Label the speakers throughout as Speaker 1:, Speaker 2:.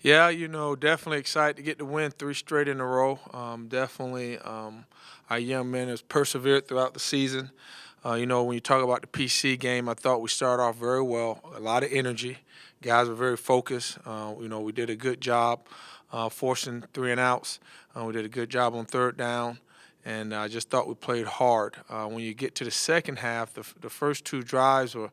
Speaker 1: Yeah, definitely excited to get the win 3 straight in a row. Our young men has persevered throughout the season. When you talk about the PC game, I thought we started off very well. A lot of energy. Guys were very focused. We did a good job forcing 3 and outs. We did a good job on third down. And I just thought we played hard. When you get to the second half, the first 2 drives were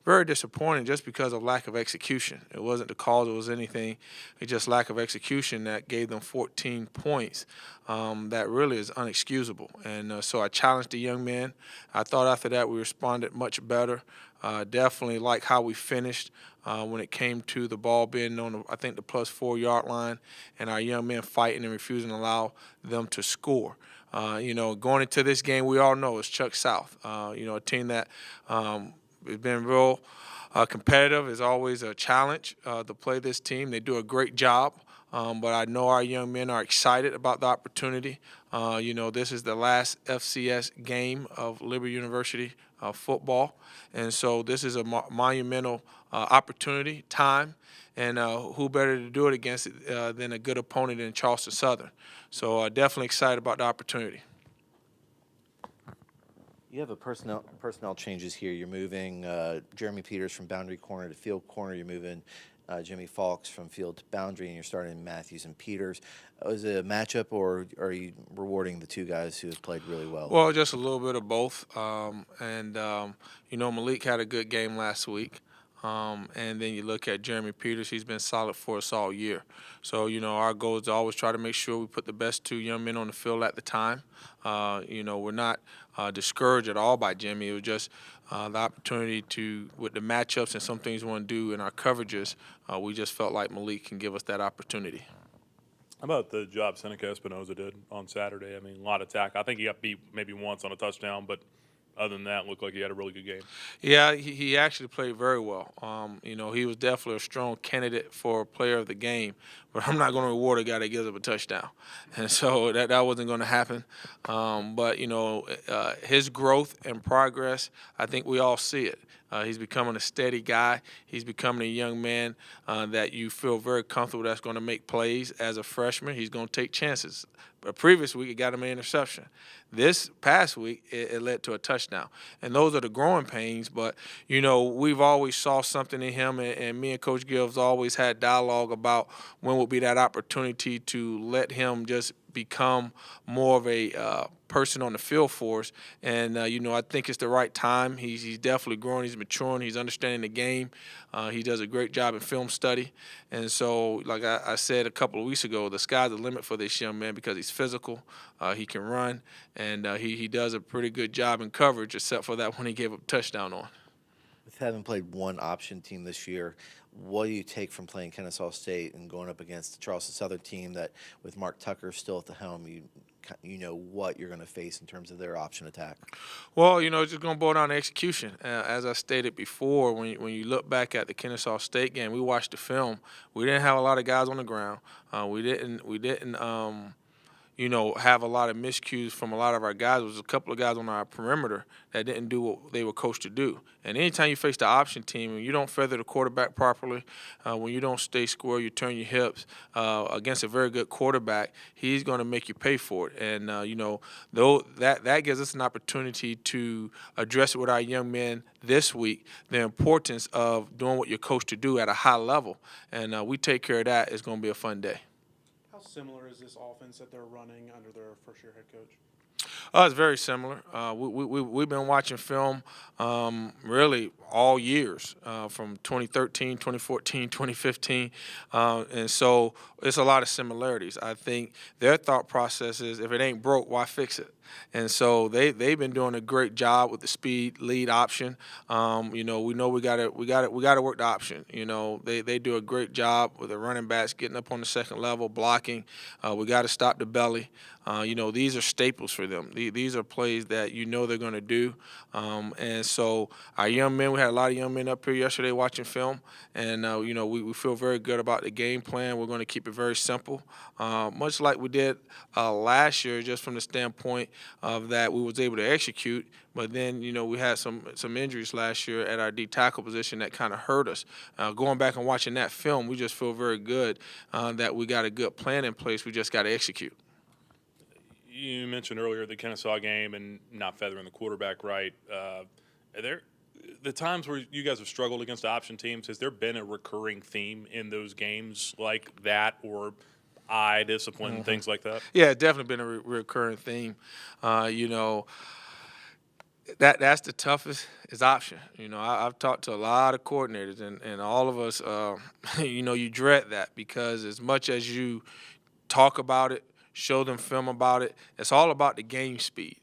Speaker 1: very disappointing just because of lack of execution. It wasn't the cause, it was anything. It's just lack of execution that gave them 14 points. That really is unexcusable. And so I challenged the young men. I thought after that we responded much better. Definitely like how we finished when it came to the ball being on, I think, the +4 yard line, and our young men fighting and refusing to allow them to score. Going into this game, we all know it's Chuck South. A team that has been real competitive. Is always a challenge to play this team. They do a great job. But I know our young men are excited about the opportunity. This is the last FCS game of Liberty University football. And so this is a monumental opportunity, time, and who better to do it against than a good opponent in Charleston Southern. So definitely excited about the opportunity.
Speaker 2: You have a personnel changes here. You're moving Jeremy Peters from boundary corner to field corner. You're moving Jimmy Falks from field to boundary, and you're starting Matthews and Peters. Was it a matchup, or are you rewarding the two guys who have played really well?
Speaker 1: Well, just a little bit of both. Malik had a good game last week. And then you look at Jeremy Peters, he's been solid for us all year. So, our goal is to always try to make sure we put the best 2 young men on the field at the time. We're not discouraged at all by Jimmy. It was just the opportunity to, with the matchups and some things we want to do in our coverages, we just felt like Malik can give us that opportunity.
Speaker 3: How about the job Seneca Espinoza did on Saturday? I mean, a lot of tackle. I think he got beat maybe once on a touchdown, but other than that, it looked like he had a really good game.
Speaker 1: Yeah, he actually played very well. He was definitely a strong candidate for player of the game, but I'm not going to reward a guy that gives up a touchdown. And so that wasn't going to happen. His growth and progress, I think we all see it. He's becoming a steady guy. He's becoming a young man that you feel very comfortable that's going to make plays as a freshman. He's going to take chances. But previous week, it got him an interception. This past week, it led to a touchdown. And those are the growing pains. But, we've always saw something in him, and me and Coach Gibbs always had dialogue about when would be that opportunity to let him just become more of a person on the field for us. And, I think it's the right time. He's definitely growing. He's maturing. He's understanding the game. He does a great job in film study. And so, like I said a couple of weeks ago, the sky's the limit for this young man because he's physical. He can run. And he does a pretty good job in coverage, except for that one he gave up a touchdown on.
Speaker 2: With having played one option team this year, what do you take from playing Kennesaw State and going up against the Charleston Southern team that, with Mark Tucker still at the helm, you know what you're going to face in terms of their option attack?
Speaker 1: Well, it's just going to boil down to execution. As I stated before, when you look back at the Kennesaw State game, we watched the film. We didn't have a lot of guys on the ground. We didn't have a lot of miscues from a lot of our guys. There was a couple of guys on our perimeter that didn't do what they were coached to do. And anytime you face the option team, when you don't feather the quarterback properly, when you don't stay square, you turn your hips against a very good quarterback, he's going to make you pay for it. And, though that gives us an opportunity to address it with our young men this week, the importance of doing what you're coached to do at a high level. And we take care of that. It's going to be a fun day.
Speaker 4: How similar is this offense that they're running under their first-year head coach?
Speaker 1: It's very similar. We've been watching film really all years from 2013, 2014, 2015. And so it's a lot of similarities. I think their thought process is if it ain't broke, why fix it? And so they've been doing a great job with the speed lead option. We know we gotta work the option. They do a great job with the running backs getting up on the second level, blocking. We got to stop the belly. These are staples for them. These are plays that they're going to do. And so our young men, we had a lot of young men up here yesterday watching film, and we feel very good about the game plan. We're going to keep it very simple, much like we did last year, just from the standpoint of that we was able to execute. But then, we had some injuries last year at our D tackle position that kind of hurt us. Going back and watching that film, we just feel very good that we got a good plan in place. We just got to execute.
Speaker 3: You mentioned earlier the Kennesaw game and not feathering the quarterback right. Are there the times where you guys have struggled against option teams? Has there been a recurring theme in those games like that, or eye discipline and things like that?
Speaker 1: Yeah, it's definitely been a recurring theme. That's the toughest is option. I've talked to a lot of coordinators, and all of us, you dread that, because as much as you talk about it, show them film about it, it's all about the game speed.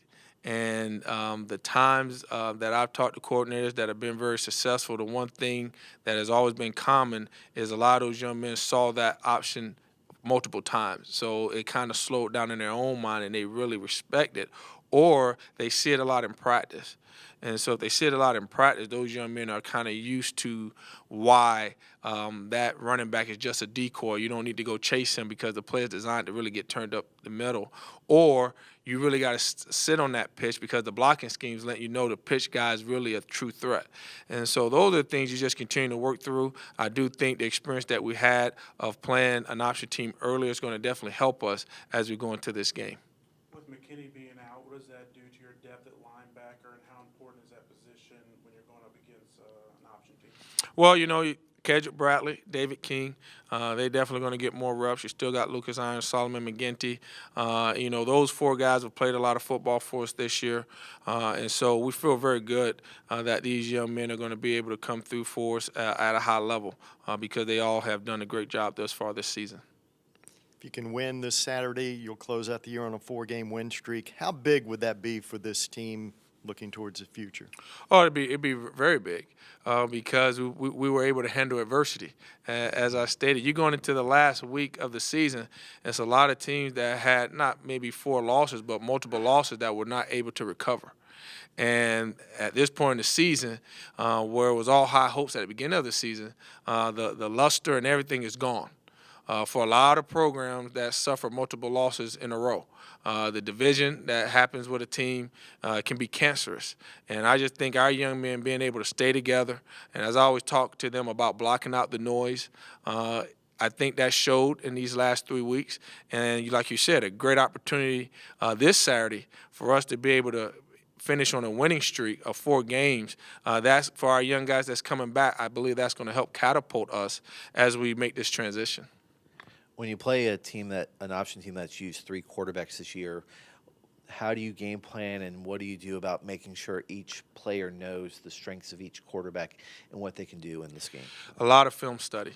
Speaker 1: And the times that I've talked to coordinators that have been very successful, the one thing that has always been common is a lot of those young men saw that option multiple times. So it kind of slowed down in their own mind, and they really respect it. Or they see it a lot in practice. And so if they see it a lot in practice, those young men are kind of used to why that running back is just a decoy. You don't need to go chase him because the play is designed to really get turned up the middle. Or you really got to sit on that pitch because the blocking schemes let you know the pitch guy is really a true threat. And so those are the things you just continue to work through. I do think the experience that we had of playing an option team earlier is going to definitely help us as we go into this game.
Speaker 4: With McKinney being out, what does that do to your depth at linebacker, and how important is that position when you're going up against an option team?
Speaker 1: Well, Kedrick Bradley, David King, they definitely going to get more reps. You still got Lucas Irons, Solomon McGinty. Those four guys have played a lot of football for us this year. And so we feel very good that these young men are going to be able to come through for us at a high level because they all have done a great job thus far this season.
Speaker 5: If you can win this Saturday, you'll close out the year on a 4-game win streak. How big would that be for this team looking towards the future?
Speaker 1: Oh, it'd be very big because we were able to handle adversity. As I stated, you're going into the last week of the season. It's a lot of teams that had not maybe 4 losses, but multiple losses that were not able to recover. And at this point in the season, where it was all high hopes at the beginning of the season, the luster and everything is gone. For a lot of programs that suffer multiple losses in a row. The division that happens with a team can be cancerous. And I just think our young men being able to stay together, and as I always talk to them about blocking out the noise, I think that showed in these last 3 weeks. And like you said, a great opportunity this Saturday for us to be able to finish on a winning streak of 4 games. That's for our young guys that's coming back. I believe that's going to help catapult us as we make this transition.
Speaker 2: When you play an option team that's used 3 quarterbacks this year, how do you game plan, and what do you do about making sure each player knows the strengths of each quarterback and what they can do in this game?
Speaker 1: A lot of film study.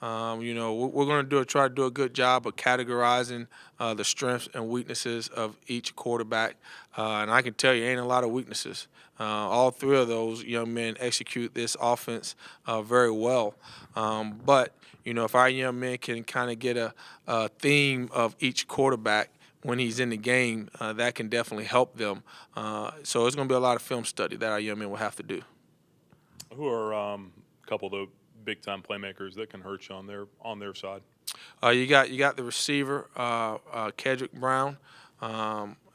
Speaker 1: We're going to try to do a good job of categorizing the strengths and weaknesses of each quarterback. And I can tell you, ain't a lot of weaknesses. All 3 of those young men execute this offense very well. But if our young men can kind of get a theme of each quarterback when he's in the game, that can definitely help them. So it's going to be a lot of film study that our young men will have to do.
Speaker 3: Who are a couple of the big-time playmakers that can hurt you on their side?
Speaker 1: You got the receiver, Kedrick Brown.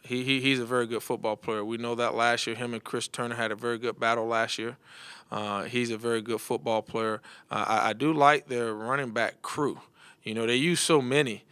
Speaker 1: He's a very good football player. We know that last year. Him and Chris Turner had a very good battle last year. He's a very good football player. I do like their running back crew. They use so many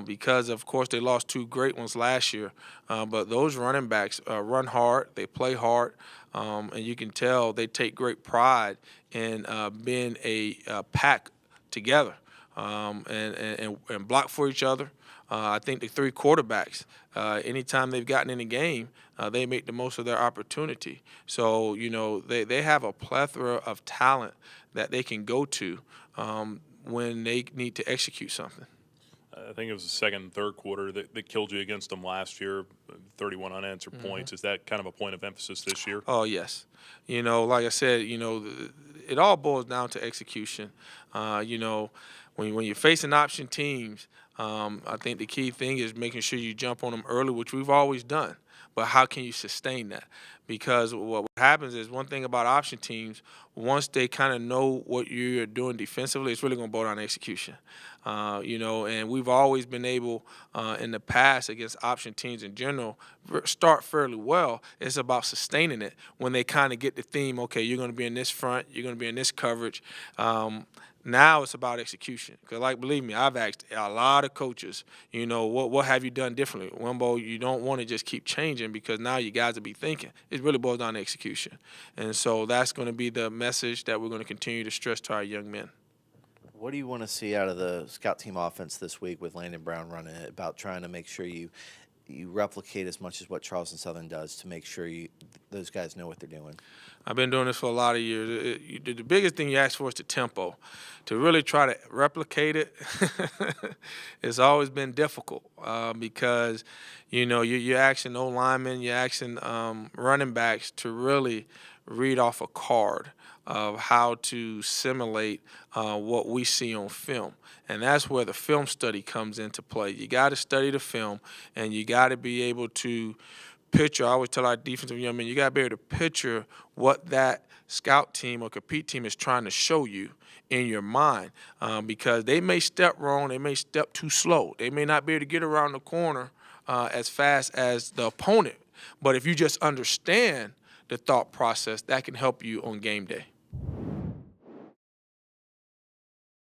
Speaker 1: because, of course, they lost 2 great ones last year. But those running backs run hard. They play hard. And you can tell they take great pride in being a pack together and block for each other. I think the 3 quarterbacks, anytime they've gotten in the game, they make the most of their opportunity. So, they have a plethora of talent that they can go to when they need to execute something.
Speaker 3: I think it was the second and third quarter that killed you against them last year, 31 unanswered points. Is that kind of a point of emphasis this year?
Speaker 1: Oh, yes. Like I said, it all boils down to execution. You know, when you're facing option teams, I think the key thing is making sure you jump on them early, which we've always done. But how can you sustain that? Because what happens is one thing about option teams, once they kind of know what you're doing defensively, it's really going to boil down to execution. You know, and we've always been able in the past against option teams in general start fairly well. It's about sustaining it when they kind of get the theme. Okay, you're going to be in this front, you're going to be in this coverage. Now it's about execution. Because, like, believe me, I've asked a lot of coaches, you know, what have you done differently? Wimbo, you don't want to just keep changing because now you guys will be thinking. It really boils down to execution. And so that's going to be the message that we're going to continue to stress to our young men.
Speaker 2: What do you want to see out of the scout team offense this week with Landon Brown running it, about trying to make sure you replicate as much as what Charleston Southern does to make sure those guys know what they're doing?
Speaker 1: I've been doing this for a lot of years. The biggest thing you ask for is the tempo. To really try to replicate it, it's always been difficult because, you know, you're asking no linemen, you're asking running backs to really read off a card of how to simulate what we see on film. And that's where the film study comes into play. You got to study the film, and you got to be able to picture. I always tell our defensive young men, you got to be able to picture what that scout team or compete team is trying to show you in your mind, because they may step wrong, they may step too slow, they may not be able to get around the corner as fast as the opponent. But if you just understand the thought process, that can help you on game day.